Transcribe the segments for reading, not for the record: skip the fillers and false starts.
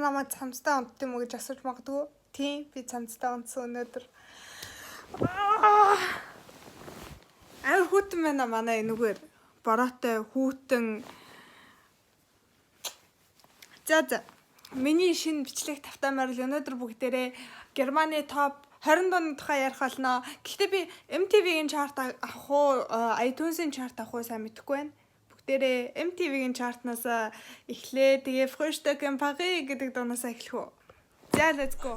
намайг цамцтай унтд юм уу гэж асууж магадгүй. Тийм, би цамцтай унтсан өнөөдөр. Амар хүүтэн байна манай энүүгээр. Бороотой хүүтэн. За. Миний шинэ бичлэг тавтамаар л өнөөдөр бүгдээрээ Германы топ 20 дууны тухай ярих болно. Гэхдээ би MTV-ийн чарт авах уу, iTunes-ийн чарт авах уу сайн мэдэхгүй байна. Бүгдээрээ MTV-ийн чартнаас эхлээ. Тэгээ Frühstück in Paris гэдэг дуунаас эхлэх үү. За, let's go.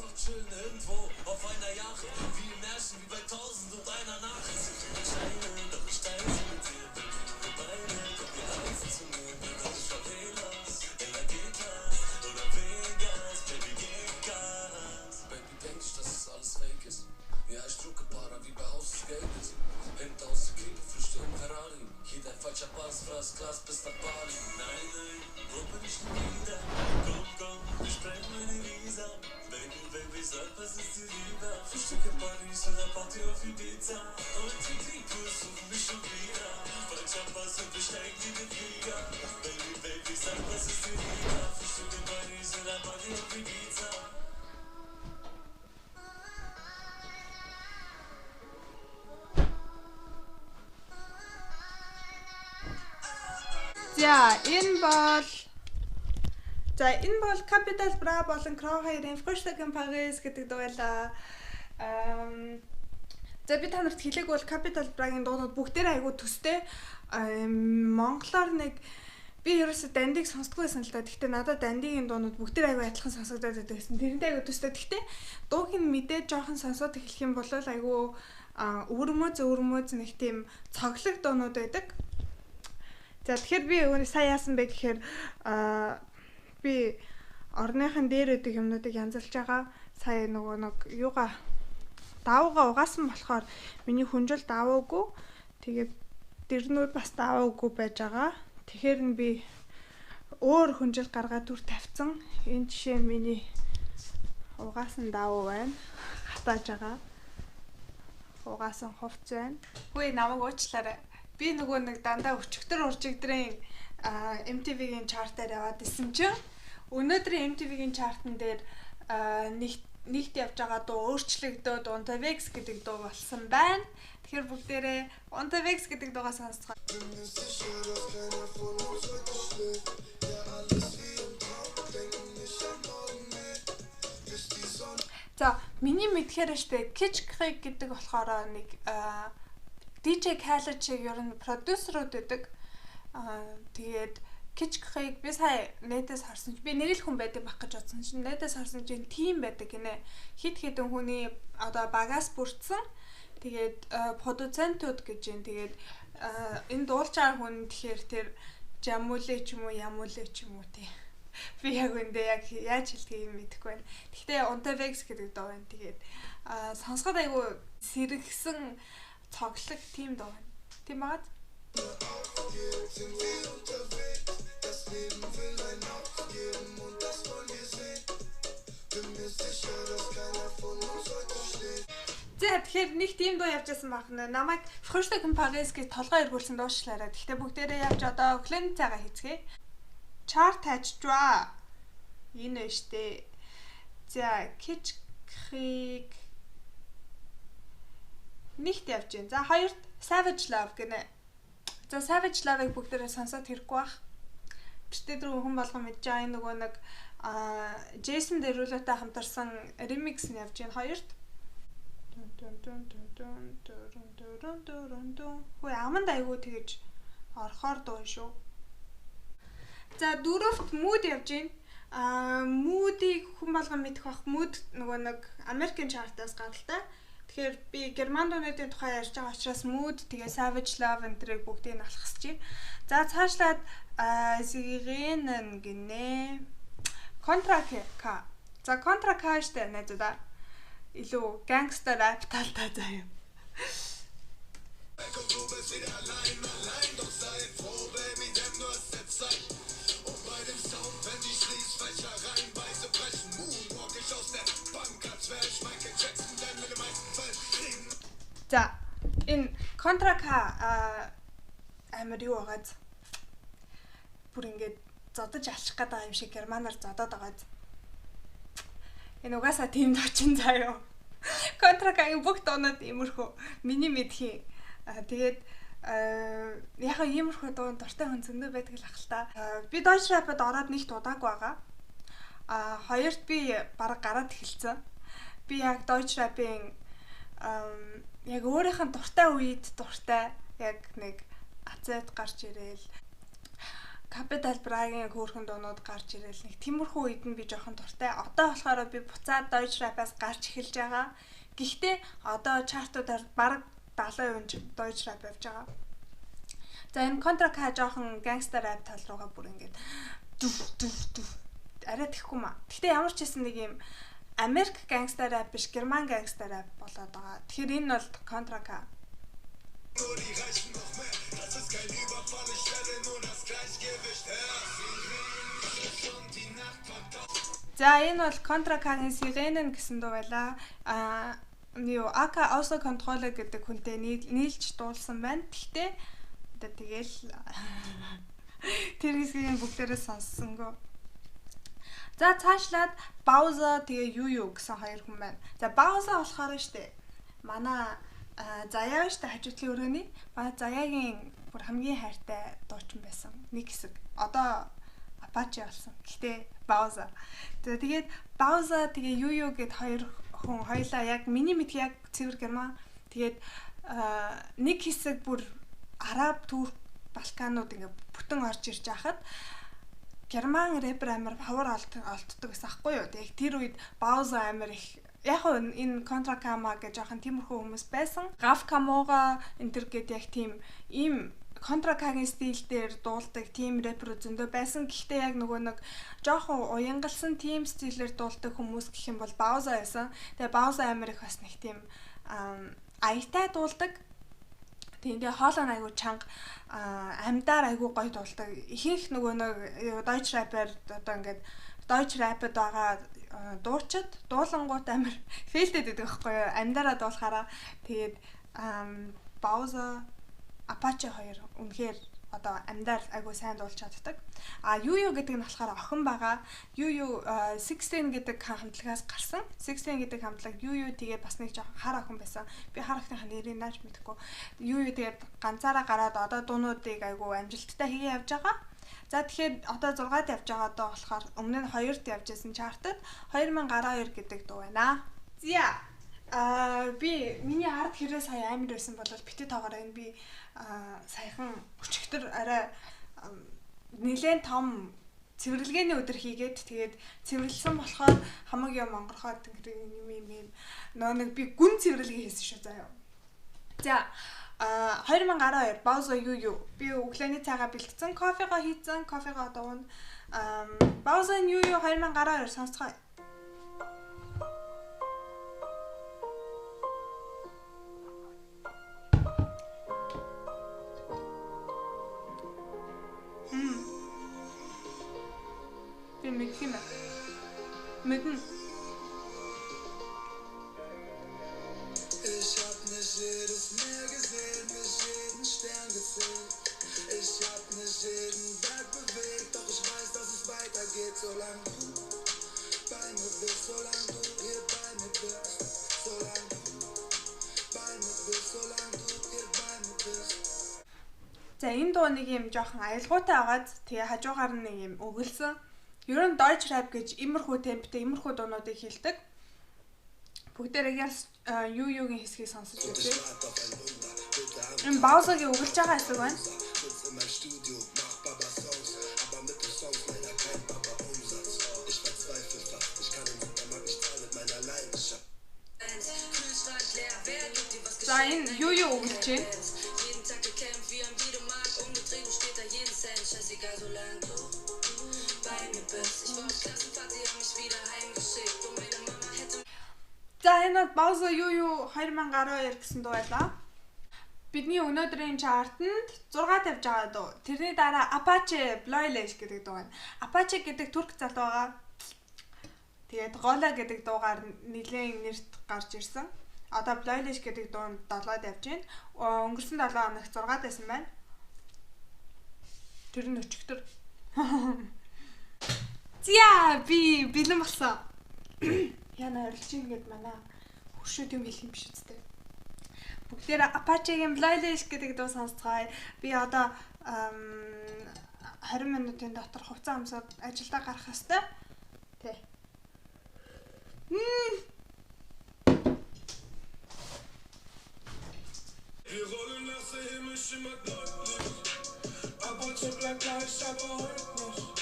First class bis nach Bali. Nein, wo bin ich denn wieder? Komm, ich brech meine Visa. Baby, sag, was ist die Liebe? Frühstück in Paris oder Party auf Ibiza. Und die Trikots suchen mich schon wieder. Falscher Pass und wir steigen in den Flieger. Baby, sag, was ist die Liebe? Frühstück in Paris oder Party auf Ibiza. Энэ бол Capital Bra болон Crow хоёрын Frühstück in Paris гэдэг дуу байлаа. За би та нарт хэлээг бол Capital Bra-гийн дуунууд бүгдээр айгүй төстэй. Монголоор нэг би ерөөсө дандийг сонсдоггүй байсан л да. Гэхдээ надад дандигийн дуунууд бүгдээр айгүй адилхан сонсогдоод байсан. Тэрнтэй айгүй төстэй. Гэхдээ дууг нь мэдээд жоохон сонсоод эхлэх юм бол айгүй өвөрмөз нэг тийм цоглог дуунууд байдаг. За тэгэхээр би сая яасан бэ гэхээр би орныхан дээр өгдөг юмнуудыг янзалж байгаа. Сая нэг юугаа давууга угаасан болохоор миний хүнжил даваагүй. Тэгээд дэрнүүд бас даваагүй байж байгаа. Тэгэхээр нь би өөр хүнжил гаргаад түр тавьсан. Энэ жишээ миний угаасан давуу байна. Хатааж байгаа. Угаасан хувц байна. Хөөе намайг уучлаарай. Би нөгөө нэг дандаа өчигдөр уржигдрын MTV-гийн чартаар яваад исэн чинь өнөөдрийн MTV-гийн чартан дээр нэгт явж байгаа дуу өөрчлөгдөөд Unterwegs гэдэг дуу болсон байна. Тэгэхээр бүгдээрээ Unterwegs гэдэг дуугаа сонсцгоо. За, миний мэдхээр штэ Kitsch Krieg гэдэг болохоор нэг DJ Khaled-ийг ер нь продюсерууд байдаг. Тэгээд Kitsch Krieg би сая нэтээс харсан чи би нэрэл хүн байдаг байх гэж бодсон чинь нэтээс харсан чинь тим байдаг гинэ. Хит хитэн хүний одоо багаас бүрдсэн. Тэгээд продуцентууд гэж юм. Тэгээд энэ дуулж байгаа хүн тэгэхээр тэр Жамулэ ч юм уу Ямулэ ч юм уу тий. Би яг үндэ яг яаж хэлдгийг мэдэхгүй байна. Гэхдээ Unterwegs гэдэг дуу байна. Тэгээд сонсоход айгүй сэргсэн цоглог тийм дуу байна. Тийм баад? За тэгэхээр нэг тийм дуу явж байсан бахна. Намайг Frühstück in Paris гэж толгой эргүүлсэн дуушлаарай. Гэхдээ бүгдээрээ явж одоо Клен цагаа хийцгээе. Chart хайчваа. Энэ штэ. За Kitsch Krieg нэгт явж гин. За хоёрт Savage Love гинэ. За Savage Love-ыг бүгдээрээ сонсоод хэрэггүй бах. Битээ дөрөв хүн болгон мэдж байгаа энэ нөгөө нэг Jason Derulo-тай хамтарсан remix нь явж гин хоёрт. Хөөе аманд айгуу тэгэж орхоор дуу шүү. За дөрөвт Mood явж гин. Mood-ийг хүн болгон мэдэх бах. Mood нөгөө нэг American chart-аас гаралтай. Тэгэхээр би герман дуунуудын тухай ярьж байгаа учраас Mood тэгээ Savage Love энтрийг бүгдийг нь алхасчих. За цаашлаад Sirenen гинэ. Contra K. За Contra K штэ найзуудаа. Илүү gangster rap талтай заяа. За энэ Contra K амар юу байгааз бүр ингээд зодож алчих гээд байгаа юм шиг германаар зодоод байгааз Энэ угаасаа тийм дочин заяа. Контракагийн бүх дуунууд иймэрхүү миний мэдхий. Тэгээд яг иймэрхүү дуун дуртай хүн зөндөө байдаг л ах л та. Би Deutsche Rap-д ороод нэг удааг байгаа. Хоёрт би бараг гараад эхэлсэн. Би яг Deutsche Rap-ийн яг өөрийнх нь дуртай үед дуртай яг нэг ацет гарч ирээл Capital Bra-гийн хөөрхөн дуунууд гарч ирээл нэг тиймэрхүү үед нь би жоохон дуртай. Одоо болохоор би буцаад Deutsche Rap-аас гарч эхэлж байгаа. Гэхдээ одоо чартуудаар бараг 70% Deutsche Rap явж байгаа. За энэ Contra K жоохон gangster rap тал руугаа бүр ингээд арай тэхгүй маа. Гэхдээ ямар ч хэсэн нэг юм Америк gangster rap биш, Герман gangster rap болоод байгаа. Тэгэхээр энэ бол Contra K. За энэ бол Contra K-гийн Sirenen гэсэн дуу байлаа. Юу AK Auto Control гэдэг хүнтэй нийлж дуулсан байна. Гэхдээ одоо тэгэл тэр хэсгийг бүгдээрээ сонссонгүй. За цаашлаад Bowser тэгээ юу гэсэн хоёр хүн байна. За Bowser болохоор штэ. Манай Заяа штэ хажуудлын өрөөний. Манай Заяагийн бүр хамгийн хайртай дуучин байсан. Нэг хэсэг. Одоо Apache болсон. Гэхдээ Bowser. Тэгээд Bowser тэгээ юу гэд хоёр хүн хоёлаа яг миний мэд яг цэвэр герман. Тэгээд нэг хэсэг бүр араб, турк, балканууд ингээ бүтэн орж ирж байхад герман рэпер амар павер олддог гэсэн аахгүй юу. Тэгээд тэр үед Bowser амар их яг энэ Contra K гэж жоохон тиймэрхүү хүмүүс байсан. Gaf Kamora энэ төр гээд яг тийм ийм Contra K-гийн стил дээр дуулдаг тийм рэпер зөндөө байсан. Гэхдээ яг нөгөө нэг жоохон уянгалсан тийм стилээр дуулдаг хүмүүс гэх юм бол Bowser байсан. Тэгээ Bowser амар их бас нэг тийм аятай дуулдаг. Тэгээ хоолой айгу чанга амьдаар айгу гоё дуулдаг. Ихэнх нөгөө нэг Deutsche Rap-аар одоо ингээд Deutsche Rap-д байгаа дуучид дуулангууд амар фейлдэд байдаг байхгүй юу? Амьдаараа дуулахаараа тэгээд Bowser Apache 2 үнэхээр одоо амьдаар айгу сайн дуулж чаддаг. Юу гэдэг нь болохоор охин байгаа. Юу 16 гэдэг хамтлагаас гарсан. 16 гэдэг хамтлаг юу тэгээ бас нэг жоохон хар охин байсан. Би хар охиныхаа нэрийг нааж мэдэхгүй. Юу тэгээд ганцаараа гараад одоо дуунуудыг айгу амжилттай хийгээ явж байгаа. За тэгэхээр одоо 6-д явж байгаа доо болохоор өмнө нь 2-д явж байсан чартад 2012 гэдэг дуу байна. Зя би миний ард хэрэг сая амар байсан бол битээ тоогоор энэ би саяхан өчигдөр арай нэлээд том цэвэрлэгээний өдөр хийгээд тэгээд цэвэрлсэн болохоор хамаг юм онгорхоод юм нэг би гүн цэвэрлэгээ хийсэн шүү заяа. За 2012 Bowser юу би өглөөний цайгаа бэлтсэн, кофего хийцэн, кофего дуун. Bowser юу 2012 сонсгоо. Би мэдхийм. Мэдэн. Ich hab nicht jedes Meer gesehen, nicht jeden Stern gezählt. Ich hab nicht jeden Berg bewegt, doch ich weiß, dass es weitergeht, solange du bei mir bist, solange du hier bei mir bist, solange du bei mir bist, solange du hier bei mir bist. За энэ дуу нэг юм жоохон аялгаутай агаад тэгээ хажуугаар нэг юм өгөлсөн. Ер нь Deutsche Rap гэж иймэрхүү темптэй иймэрхүү дуунуудыг хэлдэг. Бүгдээрээ юугийн хэсгийг сонсож үзье. Энэ Bowser-гийн өгүүлж байгаа хэсэг байна. За энэ юу өгүүлж байна? За энэ Bowser юу 2012 гэсэн дуу байлаа. Бидний өнөөдрийн чартанд 6-д явж байгаа дуу. Тэрний дараа Apache Bloilage гэдэг дуу байна. Apache гэдэг турк залуу байгаа. Тэгээд Gola гэдэг дуугаар нэлээд нэрт гарч ирсэн. Одоо Bloilage гэдэг дуу 7-д явж байна. Өнгөрсөн 7 хоногт 6-д байсан байна. Тэр нь өчигдөр. Зя би бэлэн болсон. Яна орилж ингээд манай хуршууд юм хэлэх юм биш үстэй. Бүгдээр Apache-гийн Playlist гэдэг дуу сонсцгоё. Би одоо 20 минутын дотор хувцас амсаад ажилдаа гарах хэвээр. Тэ. Wir rollen nach der Himmel schimmert deutlich. Apache bleibt gleich, aber heute nicht.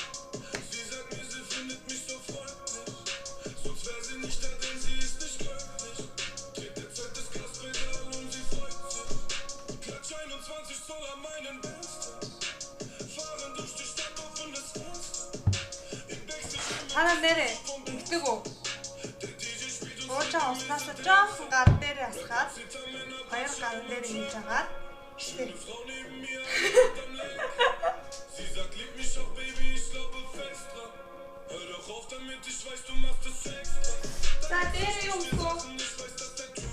Sie sagt mir, sie findet mich so freundlich. Sonst wäre sie nicht da, denn sie ist nicht glücklich. Dreht der Zeit das Gaspedal und sie freut sich. Klatsch 21 Zoll an meinen Benster. Fahren durch die Stadt, offenes Fenster. Im Backstage Хана нэрээ ингэдэг үү? Уучаа уснаас жоохон гар дээр ясгаад хоёр гар дээр хийж байгаа. Schöne Frau neben mir, am Lenk. Sie sagt, lieb mich auch, Baby, ich glaube fest dran. Hör doch auf damit, ich weiß, du machst es extra. За дээр юм уу? Ich weiß, dass der Typ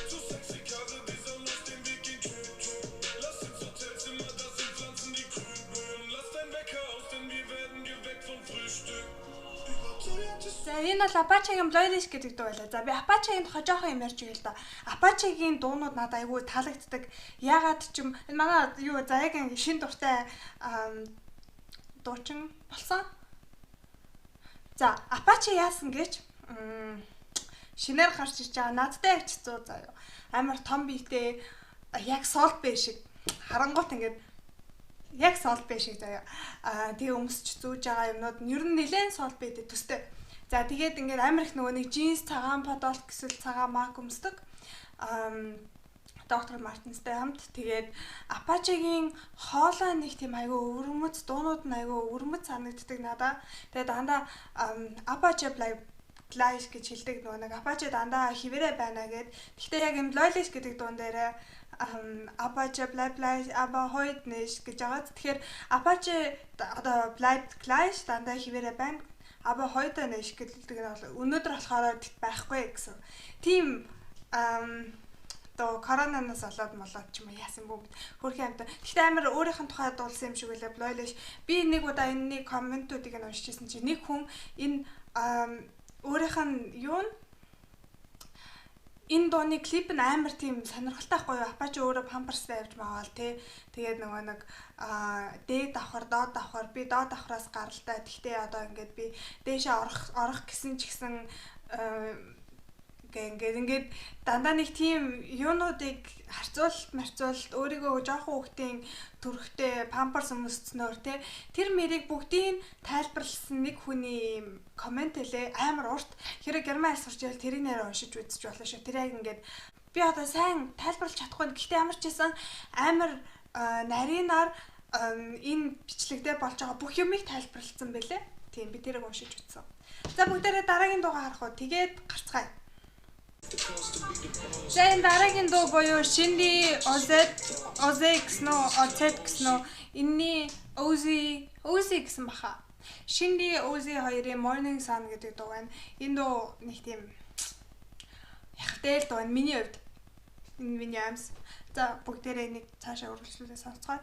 zu sexy Karre, wir sollen auf den Weg in Kühl. Lass ins Hotelzimmer, da sind Pflanzen, die grün blühen. Lass dein Wecker aus, denn wir werden geweckt vom Frühstück. За энэ бол Apache-гийн Playlist гэдэг дуу байлаа. За би Apache-гийн тухай жоохон юм ярьж ивэл та. Apache-гийн дуунууд надад айгүй таалагддаг. Ягаад ч юм энэ манай юу заяагийн шин дуртай дуучин болсон. За Apache яасан гэж шинээр гарч ирж байгаа надтай явж 100 заяа. Амар том биетэй яг Salt Bay шиг харангуут ингээд яг Salt Bay шиг заяа. Тэгээ өмсч зүүж байгаа юмнууд нь ер нь нэлээд Salt Bay-тэй төстэй. За тэгээд ингээд амар их нөгөө нэг джинс цагаан подолт гэсэн цагаан мак өмсдөг. Доктор Мартинстай хамт тэгээд Apache-гийн хоолой нэг тийм айгүй өвөрмөц дуунууд нь айгүй өвөрмөц санагддаг надаа. Тэгээд дандаа Apache Playlist гэж хэлдэг нөгөө нэг Apache дандаа хിവэрэ байна гэд. Гэхдээ яг юм Playlist гэдэг дуун дээр Apache Playlist аба хойд нэш гэж байгаа. Тэгэхээр Apache одоо Playlist дандаа хിവэрэ байна. Аба хойд нэш гэдэг нь бол өнөөдөр болохоор байхгүй гэсэн. Тийм то коронавироос болоод молоод ч юм яасан бүү хөрхийн амт. Гэхдээ амар өөрийнх нь тухай дуулсан юм шиг үлээ Playlist. Би нэг удаа энэний комментуудыг нь уншижсэн чинь нэг хүн энэ өөрийнх нь юу энэ дууны клип нь амар тийм сонирхолтой байхгүй юу? Apache өөрөө Pampers-тай явж маавал тий. Тэгээд нөгөө нэг дээд давхар, доод давхар, би доод давхраас гаралтай. Тэгтээ одоо ингээд би дээшээ орох гэсэн ч гэсэн ингээд дандаа нэг тийм юунуудыг харьцуулт өөрийгөө жоохон хүүхдийн төрхтэй Pampers өмсцнөөр тий. Тэр мэрийг бүгдийг тайлбарласан нэг хүний комент хэлээ амар урт. Хэрэг герман хэл сурч байвал тэрийг нэр уншиж үзэж болно шүү. Тэр яг ингээд би одоо сайн тайлбарлаж чадахгүй. Гэхдээ ямар ч байсан амар нарийнаар энэ бичлэгдээ болж байгаа бүх юмыг тайлбарлсан байлээ. Тийм би тэрийг уншиж үзсэн. За бүгдээрээ дараагийн дуугаа харах уу. Тэгээд гарцгаая. За энэ дараагийн дуу боёо Shindy Oz гэсэн үү энэний Ozzy гэсэн баха. Shindy Ozzy хоёрын Morning Sun гэдэг дуу байна. Энэ дуу нэг тийм яхтэл дуу байна миний хувьд. Энэ миний амс. За бүгдээрээ нэг цаашаа үргэлжлүүлээ сонсцгоо.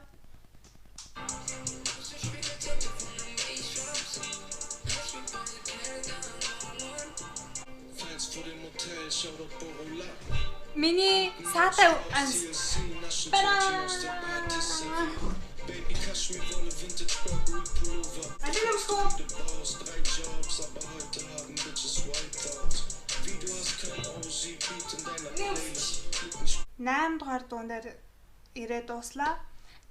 Миний саатай амс. Наам дугаар дуун дээр ирээд дууслаа.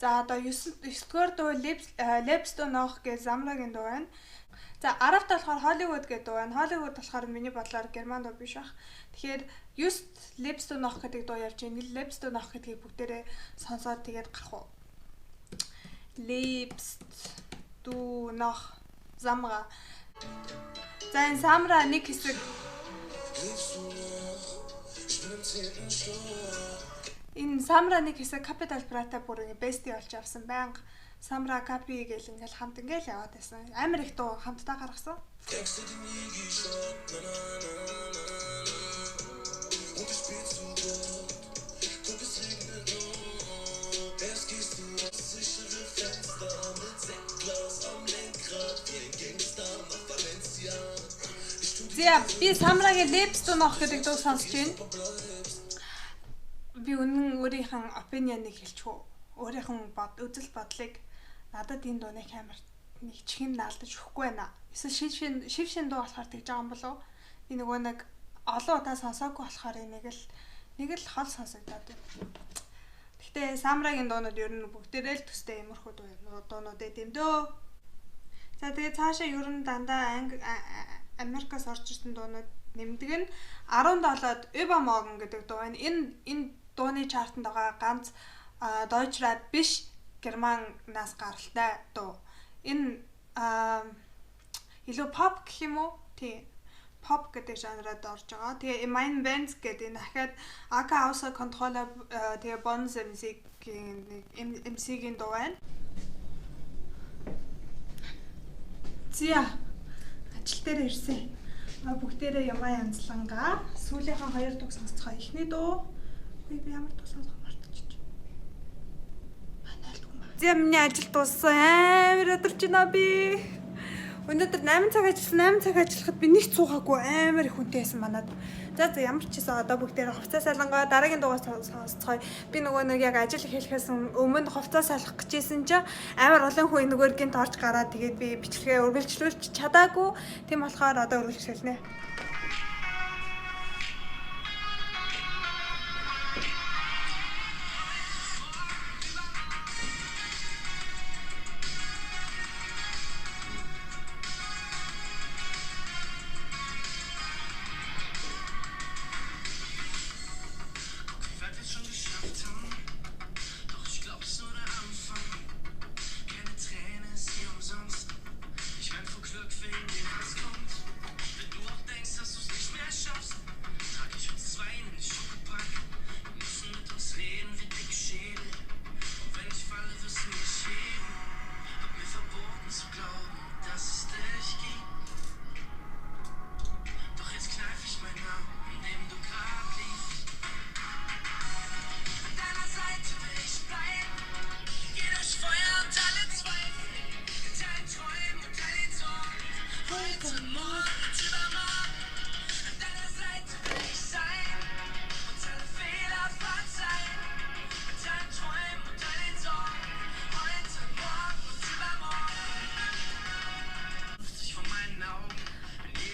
За одоо 9 дугаар дуу Lips to Noch гэж Zamra-гийн дуу байна. За 10-т болохоор Hollywood гэдэг дуу байна. Hollywood болохоор миний бодлоор герман дуу биш бах. Тэгэхээр 9 Lips to Noch гэдэг дуу явж байна. Lips to Noch гэдгийг бүгдээрээ сонсоод тэгээд гарах уу. Lips to Noch Zamra. За энэ Zamra нэг хэсэг энэ Zamra нэг хэсэг Capital Bra-тай бүр ингэ бести болж авсан байнга. Samra Capi гэл ингээл хамт ингээл яваад байсан. Амар их дуу хамтдаа гаргасан. За би Самрагийн Lips дунах гэдэг дуу сонсож байна. Би үнэн өөрийнхөө opinion-ыг хэлчихв. Өөрийнхөө үзэл бодлыг надад энэ дууны камер нэг чихэн наалдаж өгөхгүй байна. Эсвэл шив дуу болохоор тэгж байгаа юм болов? Би нөгөө нэг олон удаа сонсоогүй болохоор нэг л хол сонсогдоод байна. Гэхдээ Самрагийн дуунууд ер нь бүгдээрээ л төстэй иймэрхүү дуунууд эдэм дөө. За тэгээ цаашаа ер нь дандаа Америкаас орж ирсэн дуунууд нэмдэг нь 17-д Übermorgen гэдэг дуу байна. Энэ дууны чартанд байгаа ганц Deutsch rap биш Германаас гаралтай дуу. Энэ илүү pop гэх юм уу? Тийм. Pop гэдэг жанрад орж байгаа. Тэгээ Mein Benz гэдэг энэ дахиад AK außer Kontrolle тэгээ Bonds MC-ийн дуу байна. Зя ажил дээр ирсэн. Бүгдээрээ ямаа янзлангаа. Сүүлийнхэн 2 дуу сонсцгоо. Эхний дуу. Би ямар дуу сонсох мартчихж. Зя миний ажил дууссан. Амар өдөрч байна би. Өнөөдөр 8 цаг ажилласан. 8 цаг ажиллахад би нэг цуугаагүй амар их хүнтэй байсан манад. За ямар ч гэсэн одоо бүгдээрээ хувцас салангаа дараагийн дуугаас сонсцгоо. Би нөгөө нэг яг ажил хэлэхээс өмнө хувцас салах гэжсэн чинь амар олон хүн нөгөөр гинт орж гараад тэгээд би бичлэгээ үргэлжлүүлж чадаагүй. Тийм болохоор одоо үргэлжлүүлнэ.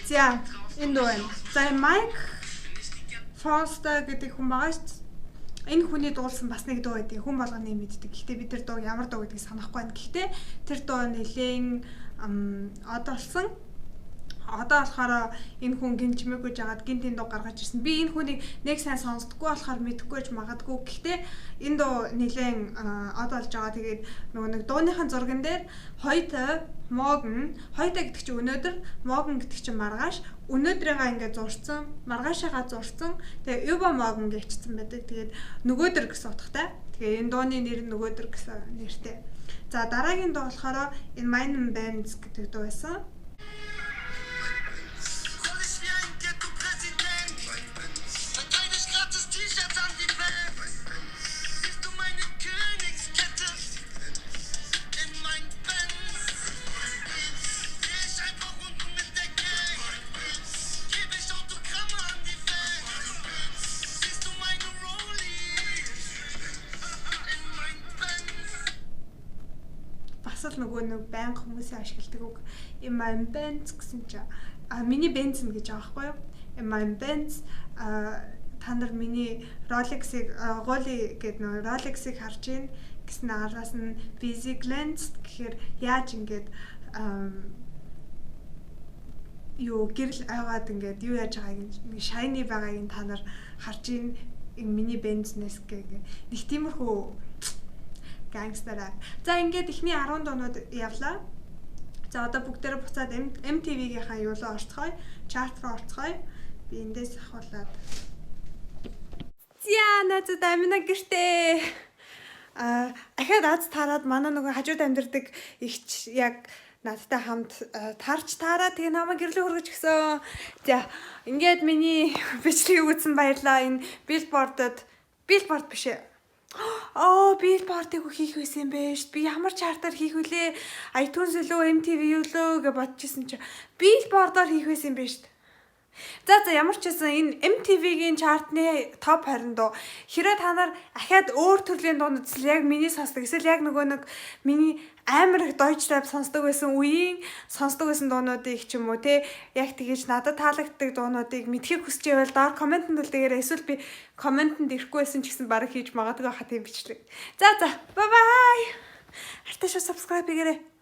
За энэ дуу байна. За Mike Foster гэдэг хүн байгаа шүү дээ. Энэ хүний дуулсан бас нэг дуу байдаг. Хүн болгоны мэддэг. Гэхдээ бид тэр дуу ямар дуу гэдгийг санахгүй байна. Гэхдээ тэр дуу нэлээд одолсон. Одоо болохоор энэ хүн гинчмээгүй жагаад гинтийн дуу гаргаж ирсэн. Би энэ хүнийг нэг сайн сонсдоггүй болохоор мэдэхгүй ч магадгүй. Гэхдээ энэ дуу нэлээд одолж байгаа. Тэгээд нөгөө нэг дууныхын зурган дээр heute morgen гэдэг чинь өнөөдөр, morgen гэдэг чинь маргааш. Өнөөдрийгаа ингээд зурцсан, маргаашаагаа зурцсан. Тэгээ übermorgen гэвчсэн байдаг. Тэгээд нөгөөдөр гэсэн утгатай. Тэгээ энэ дууны нэр нь нөгөөдөр гэсэн нэртэй. За дараагийн дуу болохоор энэ Mein Benz гэдэг дуу байсан. Нөгөө нэг банк хүмүүсийн ашигладаг үг. Mein Benz гэсэн чинь миний бензин гэж байгаа байхгүй юу? Mein Benz та нар миний Rolex-ийг голи гэдэг нөгөө Rolex-ийг харж ийн гэсэн араас нь busy glance гэхээр яаж ингээд юу гэрэл аваад ингээд юу яаж байгааг нэг shiny байгааг та нар харж ийн миний бензнес гэх нэг тиймэрхүү gangster rap. За ингээд ихний 10 дуунууд явлаа. За одоо бүгдээрээ буцаад MTV-гийнхаа юу руу орцгоё, чарт руу орцгоё. Би эндээс ахуулаад. Зя надад амина гэртээ. Ахаад аз таарад манай нөгөө хажууд амьдардаг ихч яг надтай хамт таарч таараа тэгээ намайг гэрлээ хөргөж гисэн. За ингээд миний бичлэгийг үзсэн баярлаа. Энэ Billboard биш ээ. Billboard-ыг хийх байсан юм биш. Би ямар чартаар хийх вүлээ? iTunes лөө MTV юу лөө гэж бодчихсон чи Billboard-оор хийх байсан юм биш. За ямар ч байсан энэ MTV-гийн чартны топ 20 дуу. Хэрвээ та нар ахаад өөр төрлийн дуунууд яг миний сонсдог эсвэл яг нөгөө нэг миний амар их Deutsch rap сонсдог байсан үеийн сонсдог байсан дуунуудыг ч юм уу те яг тэгэж надад таалагддаг дуунуудыг мэдхийг хүсч байвал доор комментэнд үлдээгээрэй. Эсвэл би комментэнд ирэхгүй байсан ч гэсэн бараг хийж магадгүй хаа тийм бичлэг. За бай бай. Арташ subscribe хийгээрэй.